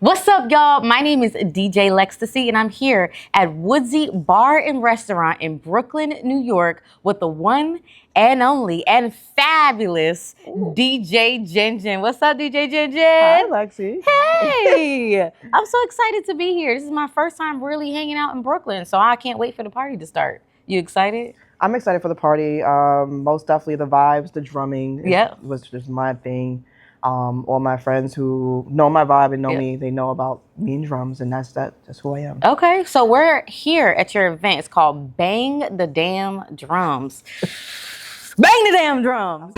What's up, y'all? My name is DJ Lexcstasy, and I'm here at Woodsy Bar and Restaurant in Brooklyn, New York, with the one and only and fabulous DJ Djing. What's up, DJ Djing? Hi, Lexi. Hey! I'm so excited to be here. This is my first time really hanging out in Brooklyn, so I can't wait for the party to start. You excited? I'm excited for the party. Most definitely the vibes, the drumming was just my thing. All my friends who know my vibe and know me, they know about me and drums, and that's who I am. Okay, so we're here at your event. It's called Bang the Damn Drums. Bang the damn drums!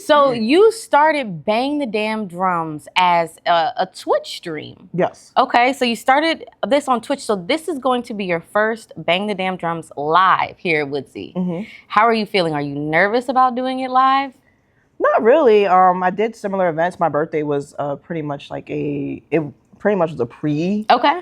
So you started Bang the Damn Drums as a Twitch stream. Yes. Okay, so you started this on Twitch. So this is going to be your first Bang the Damn Drums live here at Woodsy. How are you feeling? Are you nervous about doing it live? Not really. I did similar events. My birthday was pretty much like it pretty much was a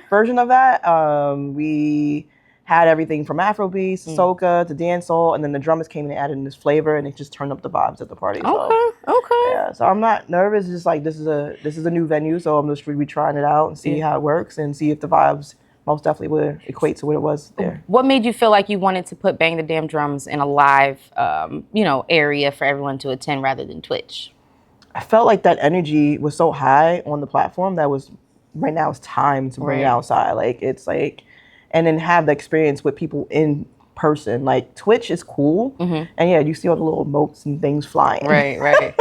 version of that. We had everything from Afrobeats, soca to dancehall, and then the drummers came in and added in this flavor, and it just turned up the vibes at the party. Okay. Yeah, so I'm not nervous. It's just like this is a new venue, so I'm just really trying it out and see how it works and see if the vibes most definitely would equate to what it was there. What made you feel like you wanted to put Bang the Damn Drums in a live, area for everyone to attend rather than Twitch? I felt like that energy was so high on the platform that was right now it's time to bring it outside. Like it's like. And then have the experience with people in person. Like Twitch is cool, and yeah, you see all the little emotes and things flying. Right.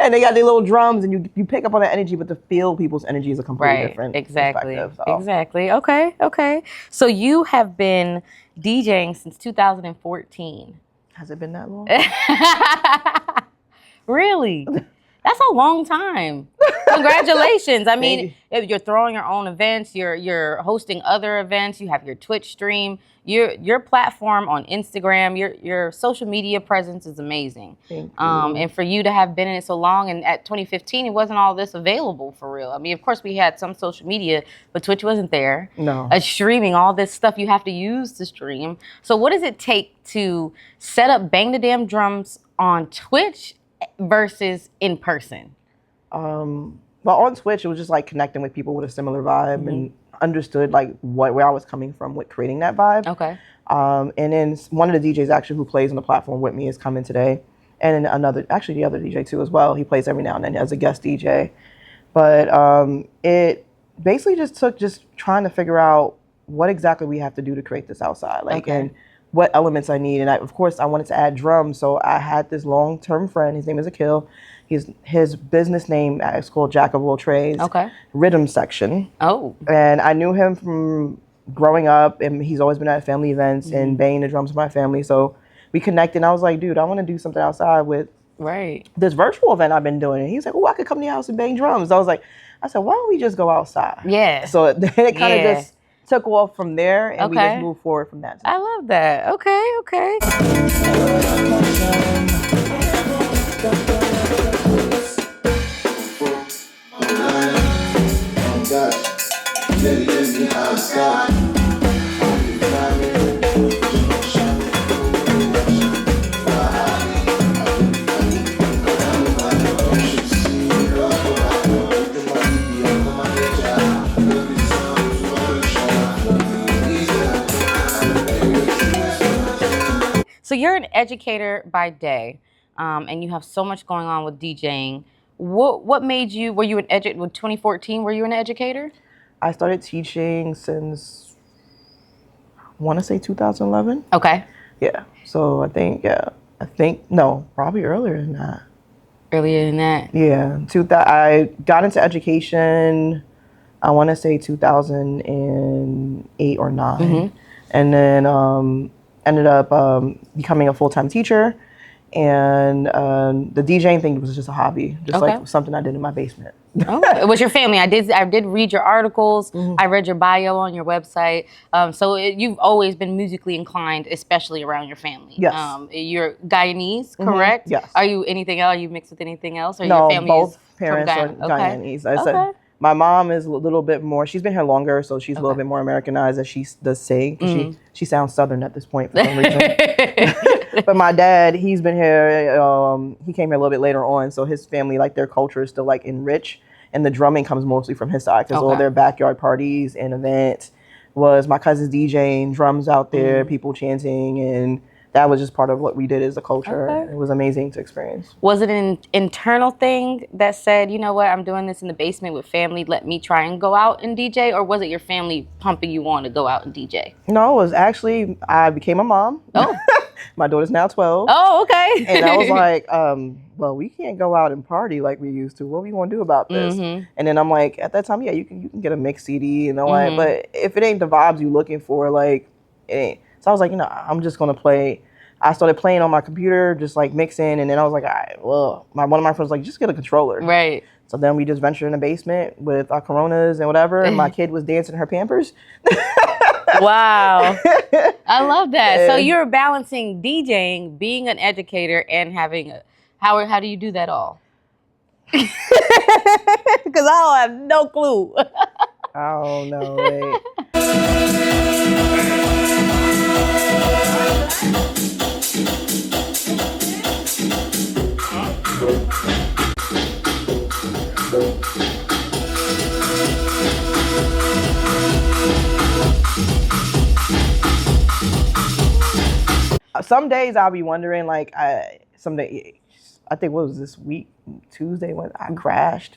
And they got their little drums, and you pick up on that energy, but to feel people's energy is a completely different perspective. So. Exactly. Okay. So you have been DJing since 2014. Has it been that long? Really? That's a long time. Congratulations. I mean, if you're throwing your own events, you're hosting other events, you have your Twitch stream, your platform on Instagram, your social media presence is amazing. Thank you. And for you to have been in it so long, and at 2015, it wasn't all this available for real. I mean, of course, we had some social media, but Twitch wasn't there. No. Streaming, all this stuff you have to use to stream. So what does it take to set up Bang the Damn Drums on Twitch versus in person? Well, on Twitch, it was just like connecting with people with a similar vibe and understood like where I was coming from with creating that vibe. Okay. And then one of the DJs actually who plays on the platform with me is coming today. And then the other DJ too as well. He plays every now and then as a guest DJ. But it basically just took trying to figure out what exactly we have to do to create this outside. And what elements I need. And of course I wanted to add drums. So I had this long-term friend, his name is Akil. His business name is called Jack of all trades. Okay. Riddim Sextion. Oh. And I knew him from growing up, and he's always been at family events and banging the drums with my family. So we connected, and I was like, dude, I want to do something outside with this virtual event I've been doing. And he was like, oh, I could come to your house and bang drums. I said, why don't we just go outside? Yeah. So then it kind of just took off from there, and we just moved forward from that. I love that. Okay. So you're an educator by day, and you have so much going on with DJing. What made you, with 2014, were you an educator? I started teaching since, I want to say 2011. Okay. Yeah. So I think, no, probably earlier than that. Earlier than that? Yeah. I got into education, I want to say 2008 or 9. And then ended up becoming a full-time teacher. And the DJing thing was just a hobby, just like something I did in my basement. Oh, it was your family. I did read your articles. I read your bio on your website. So you've always been musically inclined, especially around your family. Yes. You're Guyanese, correct? Yes. Are you anything else? Are you mixed with anything else? Or No, your family both is parents are Guyanese. My mom is a little bit more. She's been here longer, so she's a little bit more Americanized as she does sing. 'Cause she sounds Southern at this point for some reason. But my dad, he's been here. He came here a little bit later on, so his family, like their culture, is still like enriched, and the drumming comes mostly from his side because all their backyard parties and events was my cousin's DJing, drums out there, people chanting, and that was just part of what we did as a culture. It was amazing to experience. Was it an internal thing that said, you know what, I'm doing this in the basement with family, let me try and go out and DJ? Or was it your family pumping you on to go out and DJ? No, it was actually, I became a mom. Oh. My daughter's now 12. Oh, okay. And I was like, well, we can't go out and party like we used to. What are we going to do about this? And then I'm like, at that time, yeah, you can get a mix CD and all that. But if it ain't the vibes you're looking for, like, it ain't. So I was like, I'm just going to play. I started playing on my computer, just like mixing. And then I was like, all right, well, one of my friends was like, just get a controller. Right. So then we just ventured in the basement with our Coronas and whatever. And my kid was dancing in her Pampers. Wow. I love that. So you're balancing DJing, being an educator, and having how do you do that all? Because I don't have no clue. I don't know. Right? Some days I'll be wondering, like, I think what was this week, Tuesday, when I crashed.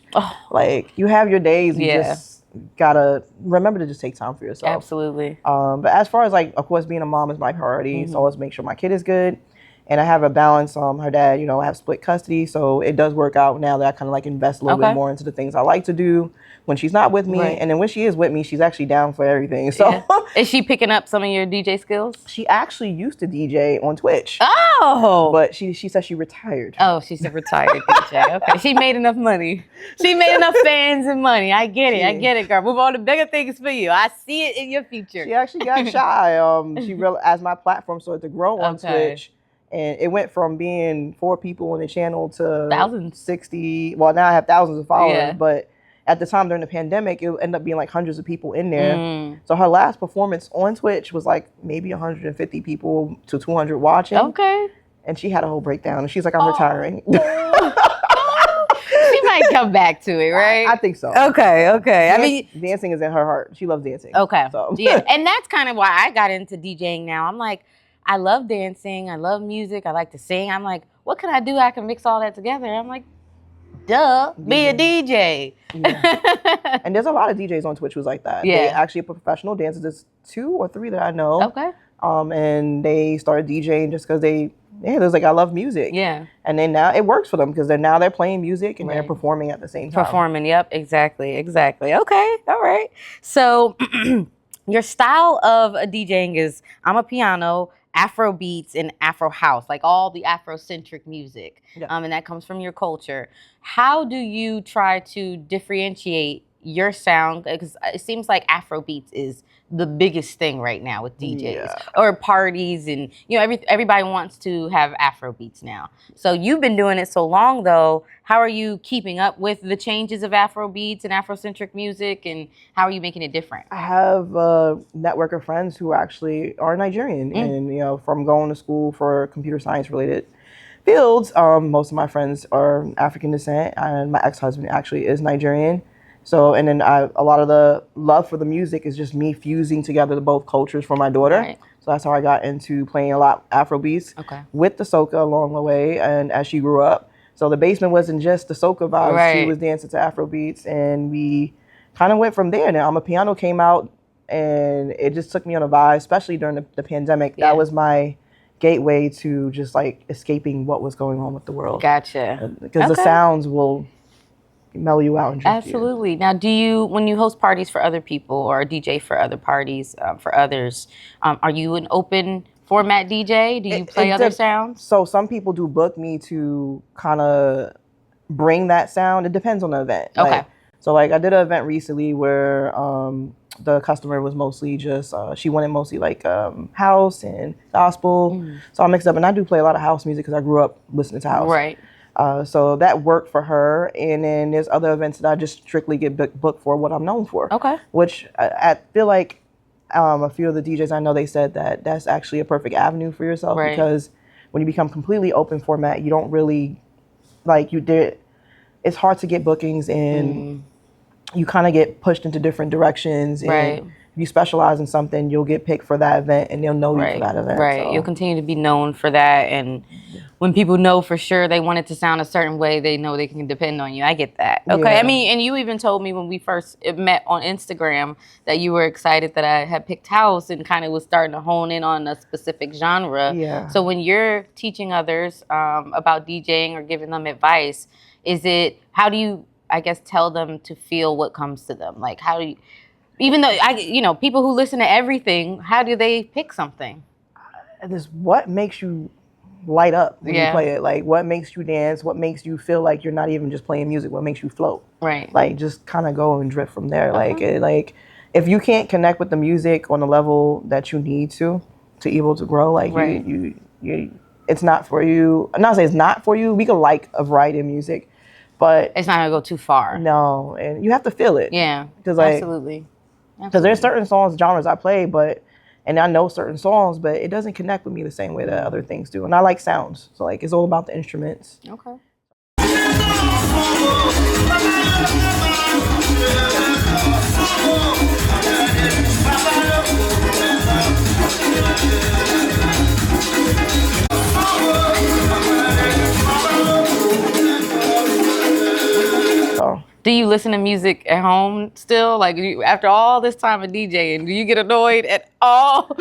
Like, you have your days, you just gotta remember to just take time for yourself. Absolutely. But as far as, like, of course, being a mom is my priority, so always make sure my kid is good. And I have a balance. Her dad, I have split custody, so it does work out now that I kind of like invest a little bit more into the things I like to do when she's not with me. Right. And then when she is with me, she's actually down for everything. So is she picking up some of your DJ skills? She actually used to DJ on Twitch. Oh! But she said she retired. Oh, she's a retired DJ. Okay. She made enough money. She made enough fans and money. I get it. I get it, girl. Move on to bigger things for you. I see it in your future. She actually got shy. She realized as my platform started to grow on Twitch. And it went from being 4 people on the channel to thousands. 60. Well, now I have thousands of followers, but at the time during the pandemic, it ended up being like hundreds of people in there. So her last performance on Twitch was like maybe 150 people to 200 watching. Okay. And she had a whole breakdown. And she's like, I'm retiring. She might come back to it, right? I think so. Okay. Dancing is in her heart. She loves dancing. Okay. So. Yeah. And that's kind of why I got into DJing now. I'm like, I love dancing. I love music. I like to sing. I'm like, what can I do? I can mix all that together. I'm like, duh, be a DJ. Yeah. And there's a lot of DJs on Twitch who's like that. Yeah. They actually professional dancers. There's 2 or 3 that I know. Okay. And they started DJing just because they was like, I love music. Yeah. And then now it works for them because they're playing music and they're performing at the same time. Performing, yep, exactly. Okay, all right. So your style of DJing is Amapiano, Afro beats, and Afro house, like all the Afro Centric music. Yeah. And that comes from your culture. How do you try to differentiate your sound? Because it seems like Afro beats is the biggest thing right now with DJs or parties, and everybody wants to have Afro beats now. So you've been doing it so long, though. How are you keeping up with the changes of Afro beats and Afrocentric music, and how are you making it different? I have a network of friends who actually are Nigerian, and from going to school for computer science related fields, most of my friends are African descent, and my ex-husband actually is Nigerian. So, and then a lot of the love for the music is just me fusing together the both cultures for my daughter. Right. So that's how I got into playing a lot Afro beats with the soca along the way, and as she grew up. So the basement wasn't just the soca vibes. Right. She was dancing to Afro beats, and we kind of went from there. Now, Amapiano came out, and it just took me on a vibe, especially during the pandemic. Yeah. That was my gateway to just like escaping what was going on with the world. Gotcha. Because the sounds will mellow you out and absolutely. Now, do you, when you host parties for other people or DJ for other parties for others, are you an open format DJ? Do you play other sounds? So some people do book me to kind of bring that sound. It depends on the event. Okay. So I did an event recently where the customer was mostly just, she wanted mostly like house and gospel. So I mixed up, and I do play a lot of house music because I grew up listening to house. Right. So that worked for her. And then there's other events that I just strictly get booked for what I'm known for. Okay. Which I feel like a few of the DJs I know, they said that that's actually a perfect avenue for yourself because when you become completely open format, you don't really, like you did, it's hard to get bookings and you kind of get pushed into different directions. And if you specialize in something, you'll get picked for that event and they'll know you for that event. Right. So. You'll continue to be known for that. And when people know for sure they want it to sound a certain way, they know they can depend on you. I get that. Okay. Yeah. I mean, and you even told me when we first met on Instagram that you were excited that I had picked house and kind of was starting to hone in on a specific genre. Yeah. So when you're teaching others about DJing or giving them advice, how do you, I guess, tell them to feel what comes to them? Like, how do you, even though, people who listen to everything, how do they pick something? What makes you light up when you play it? Like, what makes you dance? What makes you feel like you're not even just playing music? What makes you float? Right. Like, just kind of go and drift from there. Like, if you can't connect with the music on the level that you need to able to grow, like, you it's not for you. I'm not saying it's not for you. We can like a variety of music, but it's not gonna go too far. No, and you have to feel it. Yeah, absolutely. Because there's certain genres I play, and I know certain songs, but it doesn't connect with me the same way that other things do. And I like sounds, so like it's all about the instruments. Okay. Do you listen to music at home still? Like, after all this time of DJing, do you get annoyed at all?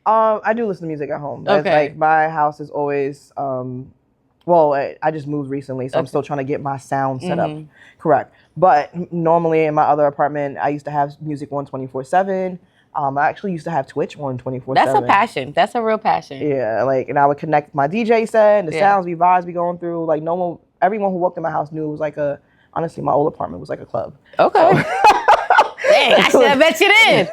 I do listen to music at home. That's like, my house is always, I just moved recently, so I'm still trying to get my sound set up correct. But normally in my other apartment, I used to have music on 24/7. I actually used to have Twitch on 24/7. That's a passion. That's a real passion. Yeah, and I would connect my DJ set and the sounds, vibes be going through. Like, everyone who walked in my house knew it was like honestly, my old apartment was like a club. Okay. So, dang, I should have bet you did.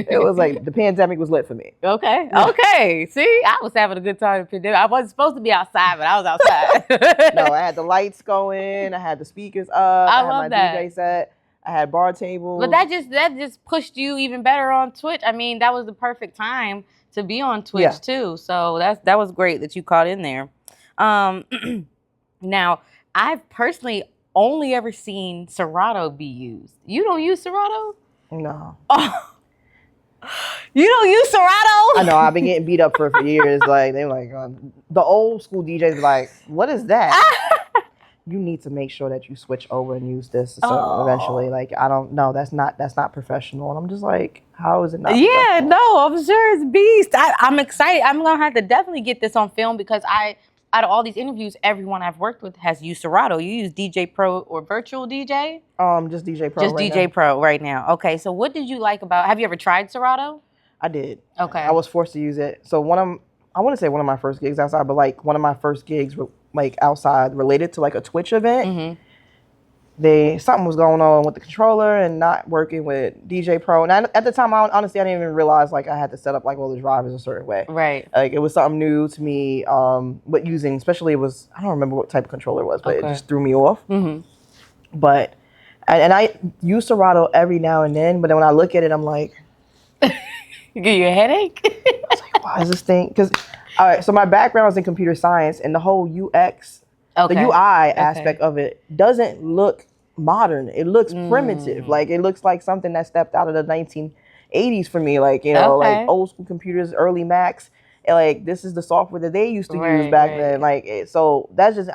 It was like the pandemic was lit for me. Okay. Okay. See, I was having a good time in the pandemic. I wasn't supposed to be outside, but I was outside. No, I had the lights going. I had the speakers up. I love had that. my DJ set. I had bar tables. But that just pushed you even better on Twitch. I mean, that was the perfect time to be on Twitch too. So that was great that you caught in there. Now, I've personally only ever seen Serato be used. You don't use Serato? No. Oh. You don't use Serato? I know. I've been getting beat up for years. Like, they're like, the old school DJs be like, what is that? You need to make sure that you switch over and use this eventually. Like, I don't know. That's not professional. And I'm just like, how is it not professional? No, I'm sure it's beast. I'm excited. I'm going to have to definitely get this on film because out of all these interviews, everyone I've worked with has used Serato. You use DJ Pro or Virtual DJ? Just DJ Pro. Just right DJ now. Pro right now. Okay, so what did you like about? Have you ever tried Serato? I did. Okay. I was forced to use it. So I want to say one of my first gigs outside, but like one of my first gigs like outside related to like a Twitch event. Mm-hmm. Something was going on with the controller and not working with DJ Pro. And at the time, honestly, I didn't even realize like I had to set up like all the drivers a certain way. Right. Like it was something new to me. But using, especially I don't remember what type of controller it was, but it just threw me off. Mm-hmm. But and I use Serato every now and then. But then when I look at it, I'm like, you get you a headache. I was like, why is this thing? Because all right, so my background is in computer science, and the whole UX, the UI aspect of it doesn't look modern. It looks primitive. Like it looks like something that stepped out of the 1980s for me. Like, like old school computers, early Macs. And like this is the software that they used to use back then. Like so that's just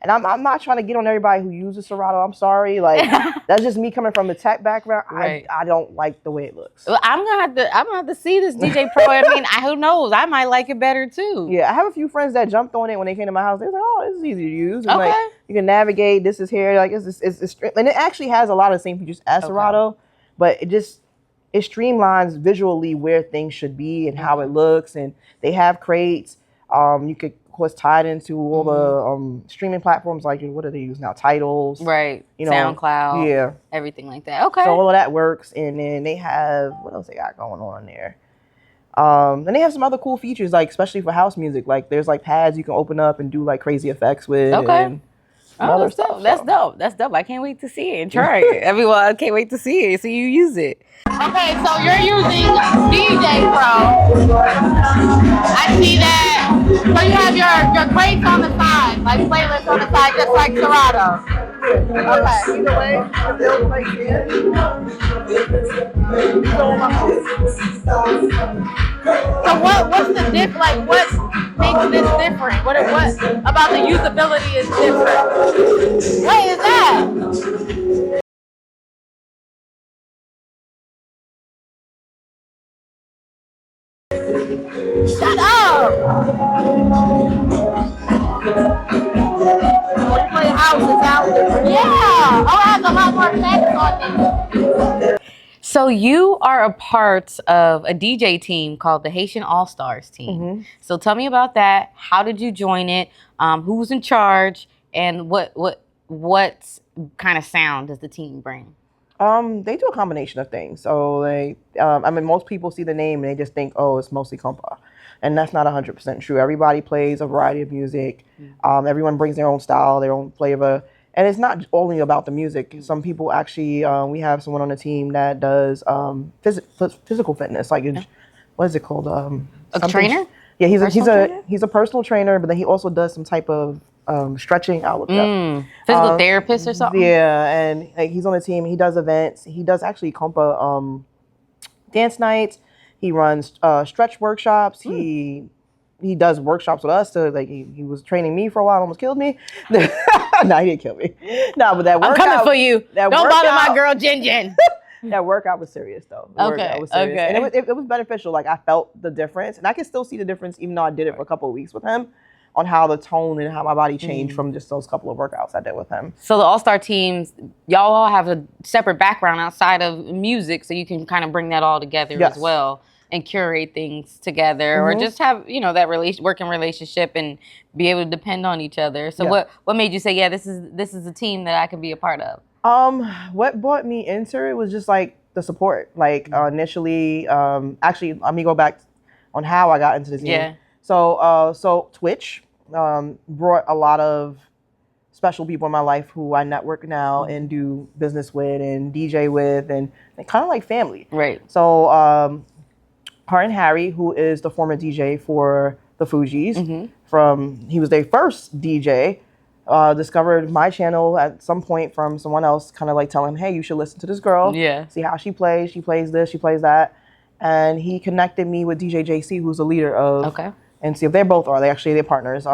I'm not trying to get on everybody who uses Serato. I'm sorry. Like that's just me coming from the tech background. I don't like the way it looks. Well, I'm gonna have to see this DJ Pro. I mean, who knows? I might like it better too. Yeah, I have a few friends that jumped on it when they came to my house. They was like, "Oh, this is easy to use. And like you can navigate. This is here. Like it's and it actually has a lot of the same features as Serato, but it streamlines visually where things should be and how it looks. And they have crates. You could, of course, tie it into all the streaming platforms. Like, what do they use now? Titles. Right. SoundCloud. Yeah. Everything like that. Okay. So all of that works. And then they have, what else they got going on there? And they have some other cool features, like especially for house music. Like there's like pads you can open up and do like crazy effects with. Okay. And other That's dope. stuff. That's dope. That's dope. I can't wait to see it and try it. Everyone, I can't wait to see it. So you use it. Okay, so you're using DJ Pro. I see that. So you have your crates on the side, like playlists on the side, just like Serato. Okay. Either way, they'll play here. So what's the diff? Like what makes this different? What about the usability is different? What is that? Shut up! When you play house, it's out there. Yeah! Oh, it has a lot more effects on it. So you are a part of a DJ team called the Haitian All Starz team. Mm-hmm. So tell me about that. How did you join it? Who's in charge? And what kind of sound does the team bring? They do a combination of things. So they, I mean, most people see the name and they just think, oh, it's mostly compa. And that's not 100% true. Everybody plays a variety of music. Everyone brings their own style, their own flavor. And it's not only about the music. Some people actually, we have someone on the team that does physical fitness. Like, what is it called? A trainer? Yeah, he's a personal trainer, but then he also does some type of stretching out. Physical therapist or something? Yeah, and like, he's on the team. He does events. He does actually compa dance nights. He runs stretch workshops. He does workshops with us. So like he was training me for a while, almost killed me. No, he didn't kill me. No, but that workout. I'm coming for you. Don't bother my girl Djing. That workout was serious though. Okay. And it was beneficial. Like I felt the difference, and I can still see the difference even though I did it for a couple of weeks with him, on how the tone and how my body changed from just those couple of workouts I did with him. So the All-Star teams, y'all all have a separate background outside of music, so you can kind of bring that all together as well and curate things together, or just have that working relationship and be able to depend on each other. So what made you say, yeah, this is a team that I can be a part of? What brought me into it was just like the support. Like initially, actually, let me go back on how I got into the team. Yeah. So Twitch brought a lot of special people in my life who I network now and do business with and DJ with, and kind of like family. Right. So her and Harry, who is the former DJ for the Fugees, he was their first DJ, discovered my channel at some point from someone else, kind of like telling him, hey, you should listen to this girl. Yeah. See how she plays. She plays this, she plays that. And he connected me with DJ JC, who's the leader of and see if they're partners.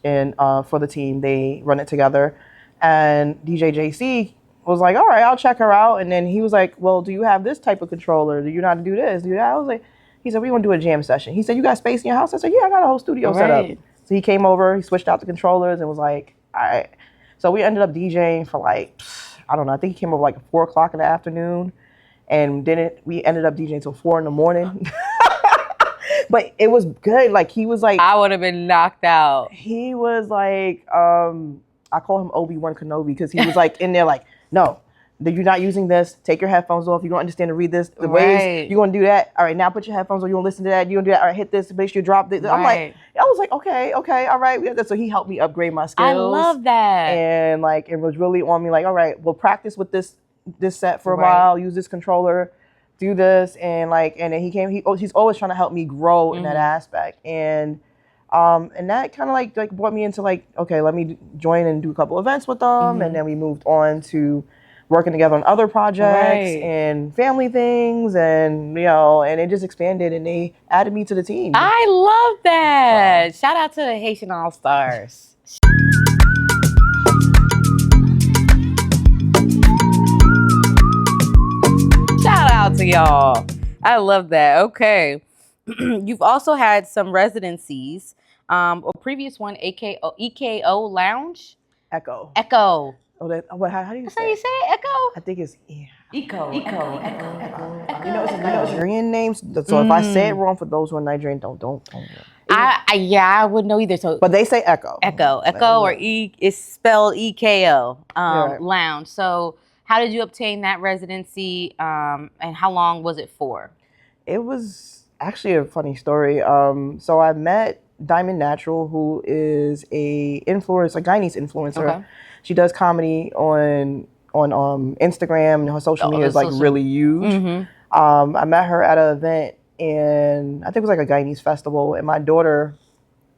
And for the team, they run it together. And DJ JC was like, all right, I'll check her out. And then he was like, well, do you have this type of controller? Do you know how to do this? Do that? I was like, he said, we want to do a jam session. He said, you got space in your house? I said, yeah, I got a whole studio set up. So he came over, he switched out the controllers and was like, all right. So we ended up DJing for like, I don't know, I think he came over like 4 o'clock in the afternoon. And then we ended up DJing till 4 in the morning. But it was good. Like he was like, I would have been knocked out. He was like, I call him Obi-Wan Kenobi because he was like in there like, no, you're not using this. Take your headphones off. You don't understand to read this. The ways you're gonna do that. All right, now put your headphones on. You gonna listen to that. You gonna do that. All right, hit this. Make sure you drop this. I was like, okay, all right. So he helped me upgrade my skills. I love that. And like it was really on me. Like, all right, we'll practice with this set for a while. Use this controller. Do this. And then he's always trying to help me grow in that aspect. And that kind of like brought me into like, okay, let me join and do a couple events with them. And then we moved on to working together on other projects and family things, and and it just expanded, and they added me to the team. I love that. Shout out to the Haitian All Starz. Shout out to y'all. I love that. Okay. You've also had some residencies. A previous one, EKO Lounge. Echo. Oh, how do you say it? That's how you say it? Echo? I think it's Echo. You know, it's a Nigerian name. So if I say it wrong for those who are Nigerian, don't. I wouldn't know either. So but they say Echo. Echo, or it's spelled EKO. Lounge. So how did you obtain that residency? And how long was it for? It was actually a funny story. So I met Diamond Natural, who is a influencer, a Guyanese influencer. Okay. She does comedy on Instagram, and her social media is like really huge. I met her at an event, and I think it was like a Guyanese festival, and my daughter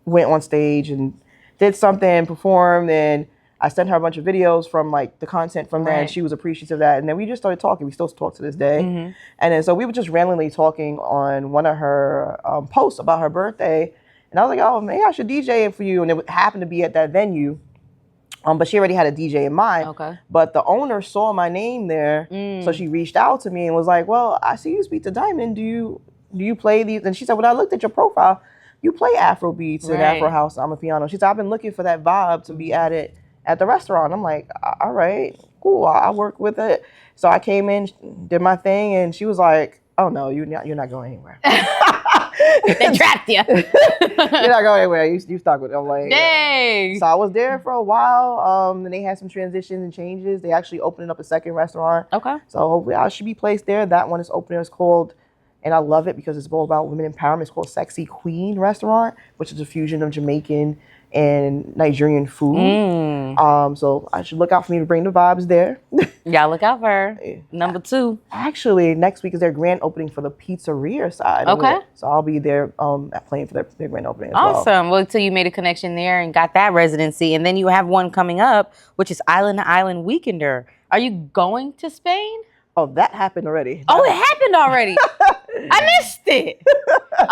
went on stage and did something, performed, and I sent her a bunch of videos from like the content from that, and she was appreciative of that. And then we just started talking. We still talk to this day. And then so we were just randomly talking on one of her posts about her birthday. And I was like, oh, maybe I should DJ it for you. And it happened to be at that venue. But she already had a DJ in mind. Okay. But the owner saw my name there. So she reached out to me and was like, well, I see you speak to Diamond. Do you play these? And she said, when I looked at your profile, you play Afro beats and Afro house on the piano. She said, I've been looking for that vibe to be added at the restaurant. I'm like, all right, cool. I'll work with it. So I came in, did my thing, and she was like, oh no, you're not going anywhere. They trapped you. You're not going anywhere. You stuck with it. I'm like, dang. Yeah. So I was there for a while. And they had some transitions and changes. They actually opened up a second restaurant. Okay. So hopefully I should be placed there. That one is opening. It's called, and I love it because it's all about women empowerment. It's called Sexy Queen Restaurant, which is a fusion of Jamaican and Nigerian food. So I should look out for me to bring the vibes there. Y'all look out for her. Number 2. Actually, next week is their grand opening for the pizzeria side. Okay. So I'll be there playing for their grand opening as well. Awesome. Well, so you made a connection there and got that residency. And then you have one coming up, which is Island to Island Weekender. Are you going to Spain? Oh, that happened already. Oh, it happened already. I missed it.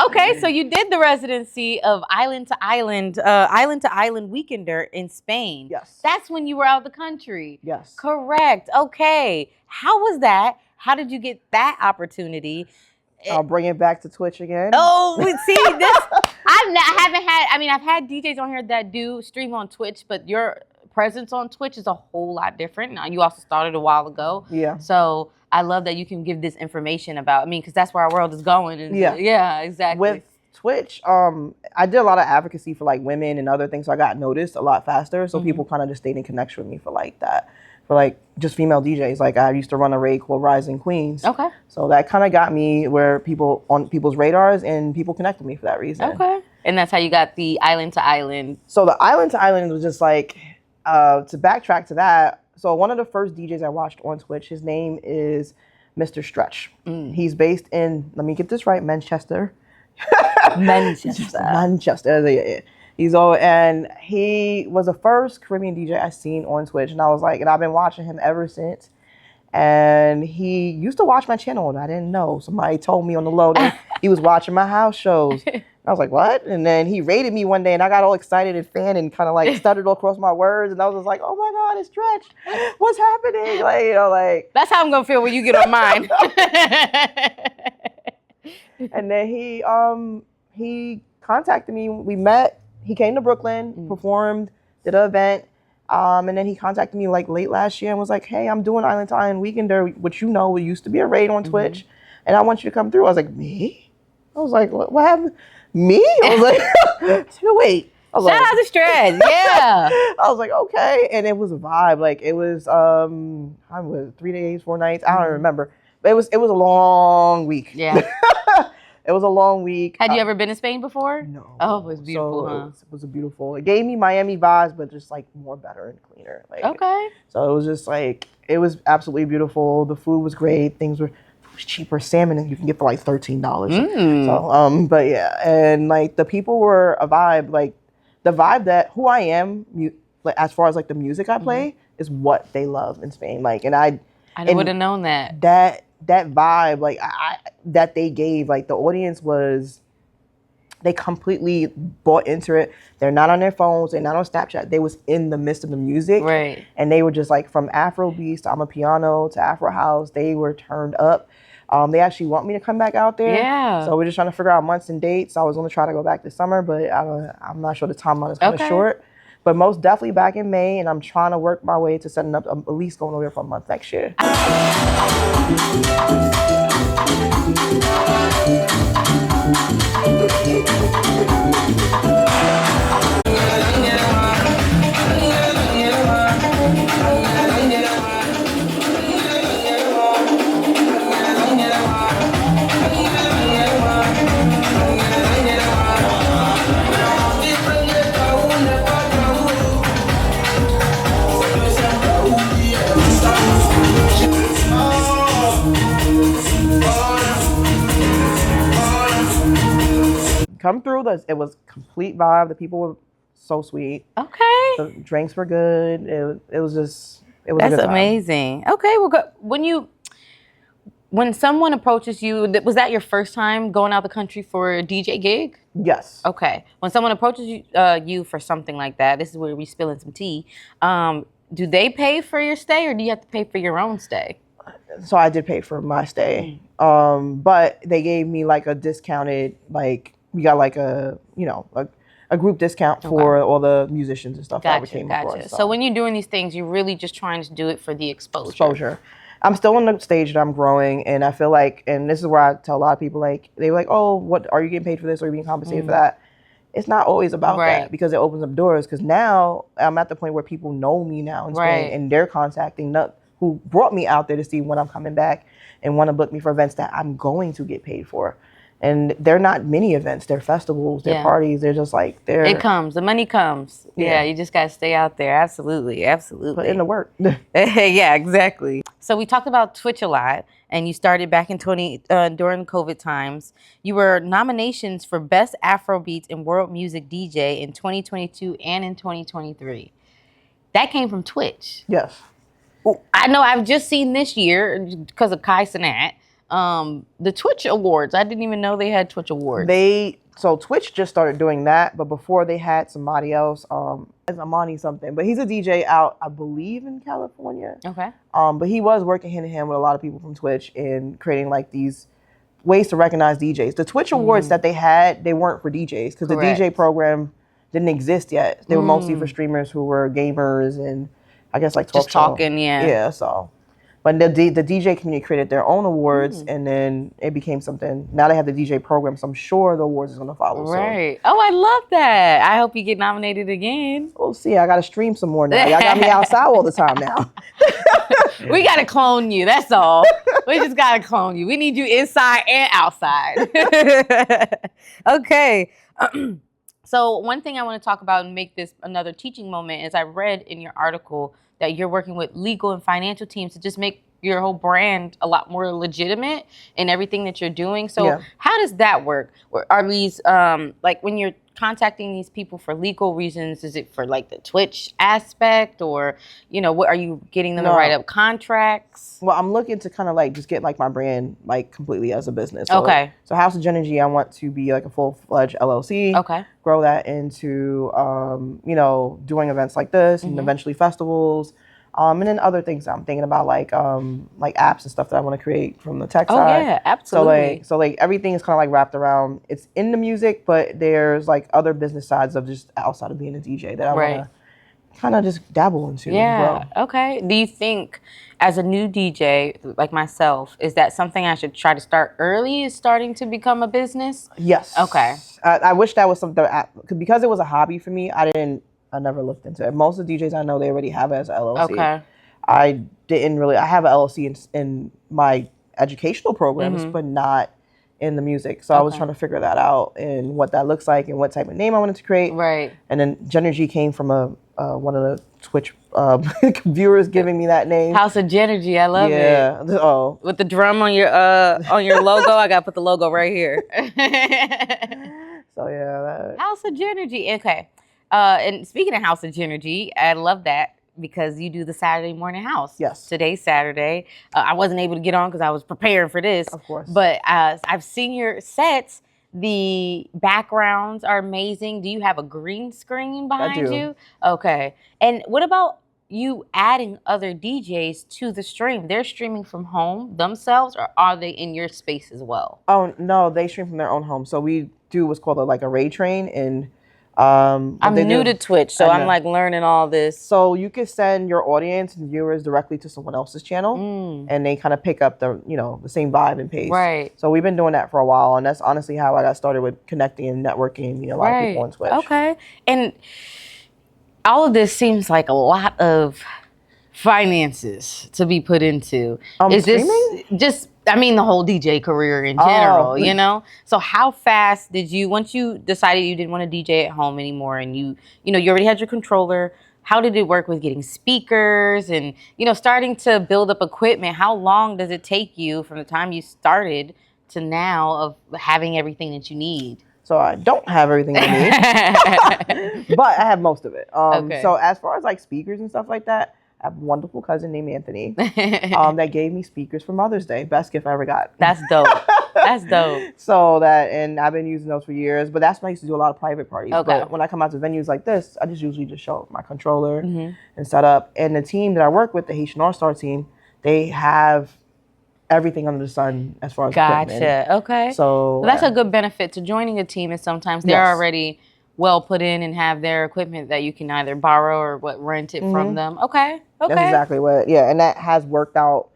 Okay, so you did the residency of Island to Island Weekender in Spain. Yes. That's when you were out of the country. Yes. Correct. Okay. How was that? How did you get that opportunity? I'll bring it back to Twitch again. Oh, see, this I've had DJs on here that do stream on Twitch, but your presence on Twitch is a whole lot different. Now, you also started a while ago. Yeah. So I love that you can give this information about, because that's where our world is going. And yeah, exactly. With Twitch, I did a lot of advocacy for like women and other things, so I got noticed a lot faster. So people kind of just stayed in connection with me for like that, for like just female DJs. Like I used to run a raid called Rising Queens. Okay. So that kind of got me where people on people's radars, and people connect with me for that reason. Okay. And that's how you got the Island to Island. So the Island to Island was just like, to backtrack to that. So one of the first DJs I watched on Twitch, his name is Mr. Stretch. He's based in, let me get this right, Manchester. Manchester. Yeah. And he was the first Caribbean DJ I seen on Twitch, and I was like, and I've been watching him ever since. And he used to watch my channel, and I didn't know. Somebody told me on the low that he was watching my house shows. I was like, what? And then he rated me one day, and I got all excited and fan and kind of like stuttered all across my words. And I was just like, oh my God, it's Stretch. What's happening? Like. That's how I'm going to feel when you get on mine. And then he contacted me. We met. He came to Brooklyn, performed, did an event. And then he contacted me like late last year and was like, hey, I'm doing Island to Island Weekender, which it used to be a raid on Twitch. And I want you to come through. I was like, me? I was like, what happened? Me? I was like, wait. Shout out to Stretch. Yeah. I was like, okay. And it was a vibe. Like it was 3 days, 4 nights. I don't remember. But it was a long week. Yeah. It was a long week. Had you ever been to Spain before? No. Oh, it was beautiful, huh? It was beautiful. It gave me Miami vibes, but just like more better and cleaner. Like, okay. So it was just like, it was absolutely beautiful. The food was great. Things were cheaper. Salmon you can get for like $13. So, but yeah. And like the people were a vibe. Like the vibe that who I am, like as far as like the music I play, is what they love in Spain. Like, and I would have known that. That vibe, like that they gave, like the audience they completely bought into it. They're not on their phones. They're not on Snapchat. They was in the midst of the music. Right. And they were just like from Afro beats to Amapiano to Afro house. They were turned up. They actually want me to come back out there. Yeah. So we're just trying to figure out months and dates. I was going to try to go back this summer, but I'm not sure the timeline is kind of short. But most definitely back in May, and I'm trying to work my way to setting up at least going over there for a month next year. come through. It was complete vibe. The people were so sweet. Okay. The drinks were good. It was a good That's time. amazing. Okay, well, when someone approaches you, was that your first time going out the country for a DJ gig? Yes. Okay. When someone approaches you for something like that, this is where we spilling some tea. Do they pay for your stay, or do you have to pay for your own stay? So I did pay for my stay, but they gave me like a discounted, like we got like a group discount for all the musicians and stuff that we came across. So when you're doing these things, you're really just trying to do it for the exposure. I'm still on the stage that I'm growing, and I feel like, and this is where I tell a lot of people, like, they're like, oh, what, are you getting paid for this, or are you being compensated for that? It's not always about that, because it opens up doors, because now I'm at the point where people know me now in Spain, and they're contacting who brought me out there to see when I'm coming back and want to book me for events that I'm going to get paid for. And they're not mini events, they're festivals, they're parties, they're just like, it comes, the money comes. Yeah, you just got to stay out there. Absolutely. Put in the work. Yeah, exactly. So we talked about Twitch a lot, and you started back in during COVID times. You were nominations for Best Afrobeats and World Music DJ in 2022 and in 2023. That came from Twitch. Yes. I know I've just seen this year, because of Kai Cenat, the Twitch Awards. I didn't even know they had Twitch Awards. So Twitch just started doing that, but before they had somebody else, it's Amani something, but he's a DJ out, I believe, in California. Okay. But he was working hand in hand with a lot of people from Twitch in creating like these ways to recognize DJs. The Twitch Awards that they had, they weren't for DJs, because the DJ program didn't exist yet. They were mostly for streamers who were gamers and I guess like just talking, yeah. So, but the DJ community created their own awards, and then it became something. Now they have the DJ program, so I'm sure the awards is going to follow. Right. So. Oh, I love that. I hope you get nominated again. We'll see. I got to stream some more now. Y'all got me outside all the time now. We got to clone you. That's all. We just got to clone you. We need you inside and outside. Okay. So one thing I want to talk about and make this another teaching moment is I read in your article that you're working with legal and financial teams to just make your whole brand a lot more legitimate in everything that you're doing. So how does that work? Are these, like when you're contacting these people for legal reasons, is it for like the Twitch aspect, or, what are you getting them to write up contracts? Well, I'm looking to kind of like just get like my brand like completely as a business. So, okay. So House of JEnergy, I want to be like a full-fledged LLC. Okay. Grow that into, doing events like this and eventually festivals. And then other things I'm thinking about, like apps and stuff that I want to create from the tech side. Oh yeah, absolutely. So everything is kind of like wrapped around. It's in the music, but there's like other business sides of just outside of being a DJ that I want to kind of just dabble into. Yeah. Okay. Do you think, as a new DJ like myself, is that something I should try to start early? Is starting to become a business? Yes. Okay. I wish that was something because it was a hobby for me. I never looked into it. Most of the DJs I know, they already have it as an LLC. Okay. I have an LLC in my educational programs, but not in the music. So I was trying to figure that out and what that looks like and what type of name I wanted to create. Right. And then JEnergy came from one of the Twitch viewers giving me that name. House of JEnergy, I love it. Yeah. Oh. With the drum on your logo, I gotta put the logo right here. So yeah. House of JEnergy. Okay. And speaking of House of JEnergy, I love that because you do the Saturday morning house. Yes. Today's Saturday. I wasn't able to get on because I was preparing for this. Of course. But I've seen your sets. The backgrounds are amazing. Do you have a green screen behind you? Okay. And what about you adding other DJs to the stream? They're streaming from home themselves, or are they in your space as well? Oh, no, they stream from their own home. So we do what's called a raid train, and I'm new to Twitch, so I'm like learning all this. So you can send your audience and viewers directly to someone else's channel, and they kind of pick up the same vibe and pace. Right. So we've been doing that for a while, and that's honestly how I got started with connecting and networking, meeting a lot of people on Twitch. Okay. And all of this seems like a lot of finances to be put into. Is streaming? This just, the whole DJ career in general, So how fast did you, once you decided you didn't want to DJ at home anymore, and you already had your controller, how did it work with getting speakers and, starting to build up equipment? How long does it take you from the time you started to now of having everything that you need? So I don't have everything I need, but I have most of it. Okay. So as far as like speakers and stuff like that, I have a wonderful cousin named Anthony that gave me speakers for Mother's Day. Best gift I ever got. That's dope. That's dope. So and I've been using those for years, but that's when I used to do a lot of private parties. Okay. But when I come out to venues like this, I usually just show my controller and set up. And the team that I work with, the Haitian All Starz team, they have everything under the sun as far as equipment. Gotcha. Okay. So that's a good benefit to joining a team is sometimes they're already well put in and have their equipment that you can either borrow or rent it from them. Okay. That's exactly what, and that has worked out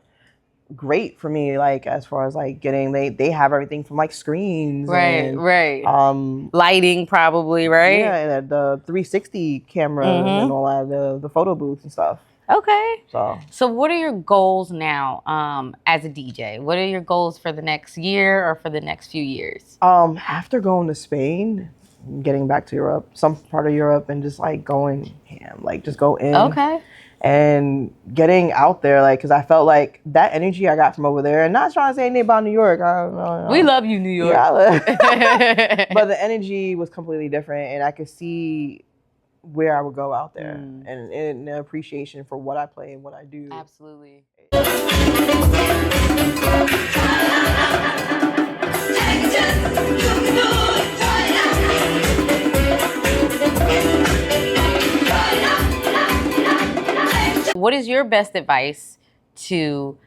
great for me, like as far as like getting, they have everything from like screens. Right. Lighting probably, right? Yeah, and the 360 camera and all that, the photo booths and stuff. Okay. So what are your goals now as a DJ? What are your goals for the next year or for the next few years? After going to Spain, getting back to Europe, some part of Europe, and just like going ham, like just go in. Okay. And getting out there, like, because I felt like that energy I got from over there, and not trying to say anything about New York. We love you, New York. Yeah, but the energy was completely different, and I could see where I would go out there, and an appreciation for what I play and what I do. Absolutely. What is your best advice to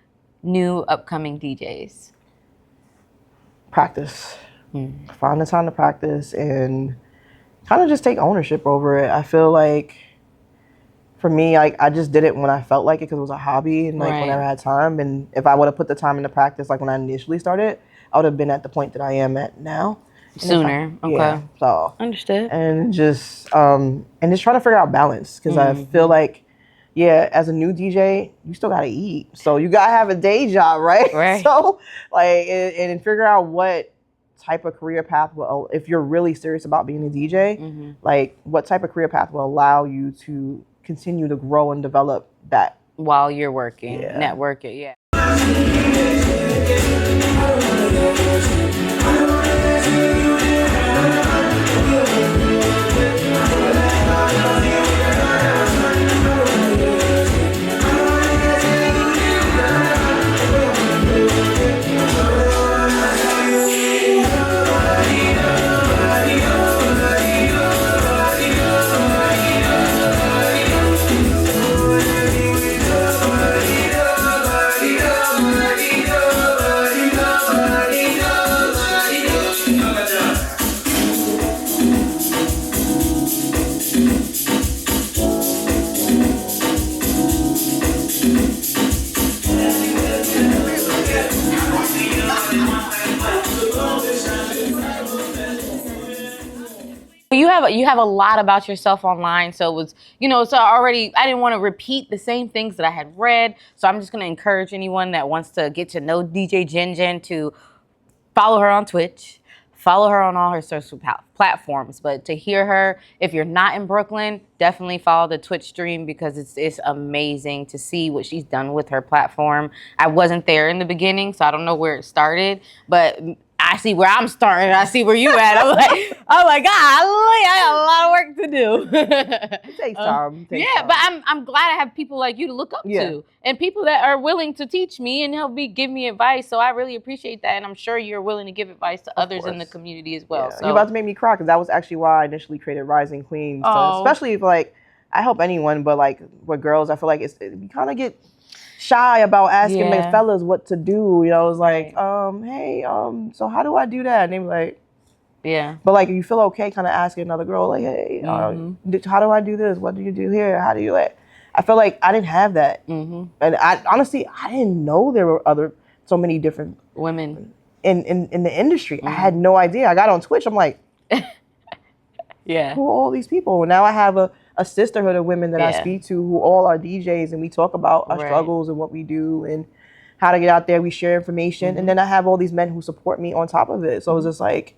new upcoming DJs? Practice. Find the time to practice and kind of just take ownership over it. I feel like for me, like I just did it when I felt like it because it was a hobby and like whenever I had time. And if I would have put the time into practice, like when I initially started, I would have been at the point that I am at now. Sooner. Okay. Yeah, so understood. And just trying to figure out balance because I feel like, as a new DJ, you still gotta eat. So you gotta have a day job, right? Right. So like, and figure out what type of career path will, if you're really serious about being a DJ, like what type of career path will allow you to continue to grow and develop that while you're working, networking. Yeah. You have a lot about yourself online, so it was, so already I didn't want to repeat the same things that I had read, so I'm just going to encourage anyone that wants to get to know DJ Jen to follow her on Twitch, follow her on all her social platforms, but to hear her, if you're not in Brooklyn, definitely follow the Twitch stream because it's amazing to see what she's done with her platform. I wasn't there in the beginning, so I don't know where it started, but I see where I'm starting. I see where you at. I'm like, God, I got a lot of work to do. It takes time. But I'm glad I have people like you to look up to, and people that are willing to teach me and help me give me advice. So I really appreciate that, and I'm sure you're willing to give advice to others in the community as well. Yeah. So You're about to make me cry because that was actually why I initially created Rising Queens. Especially if like I help anyone, but like with girls, I feel like you kind of get shy about asking my fellas what to do. It's like, hey, so how do I do that? And they be like, But like, you feel okay kind of asking another girl, like, hey, how do I do this? What do you do here? How do you like? I feel like I didn't have that. And I honestly, I didn't know there were so many different women in the industry. I had no idea. I got on Twitch. I'm like, who are all these people? Now I have a sisterhood of women that I speak to who all are DJs, and we talk about our struggles and what we do and how to get out there. We share information. And then I have all these men who support me on top of it. So it's just like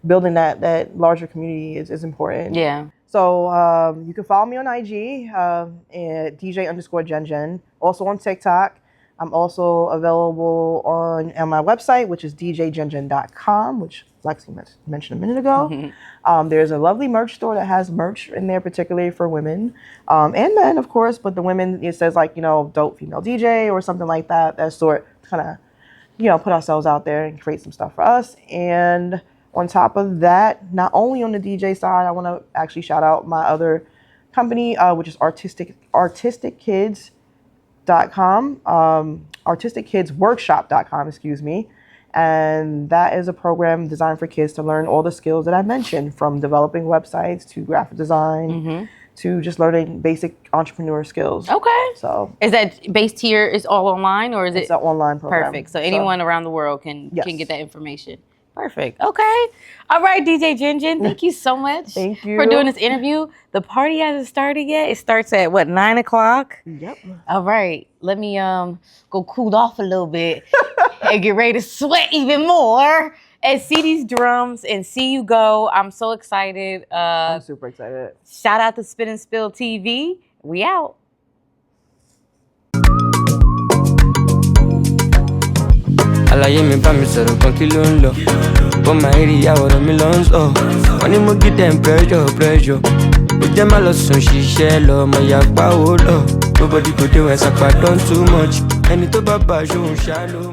building that larger community is important. Yeah. So you can follow me on IG at DJ_Jen. Also on TikTok. I'm also available on my website, which is djjinjin.com, which Lexi mentioned a minute ago. There's a lovely merch store that has merch in there, particularly for women and men, of course. But the women, it says like, dope female DJ or something like that. That sort kind of, put ourselves out there and create some stuff for us. And on top of that, not only on the DJ side, I want to actually shout out my other company, which is artistickidsworkshop.com, artistickidsworkshop.com, excuse me. And that is a program designed for kids to learn all the skills that I mentioned, from developing websites to graphic design to just learning basic entrepreneur skills. Okay. So is that based here? Is all online, or is it's an online program? Perfect. So anyone around the world can get that information. Perfect. Okay. All right, DJ Jinjin, thank you so much Thank you for doing this interview. The party hasn't started yet. It starts at 9 o'clock? Yep. All right. Let me go cool off a little bit and get ready to sweat even more and see these drums and see you go. I'm so excited. I'm super excited. Shout out to Spin and Spill TV. We out. Àlàyé mi bá mi sọ̀rọ̀ kan kí ló ń lọ. Bọ́ máa rí àwòrán mi lọ ń sọ. Wọ́n ní mo give them pressure. Ó jẹ́ má lọ sùn ṣiṣẹ́ lọ, ọmọ ìyá pa owó lọ. Nobody go dey when sapa don too much. Ẹni tó bá bá aṣọ òun ṣá ló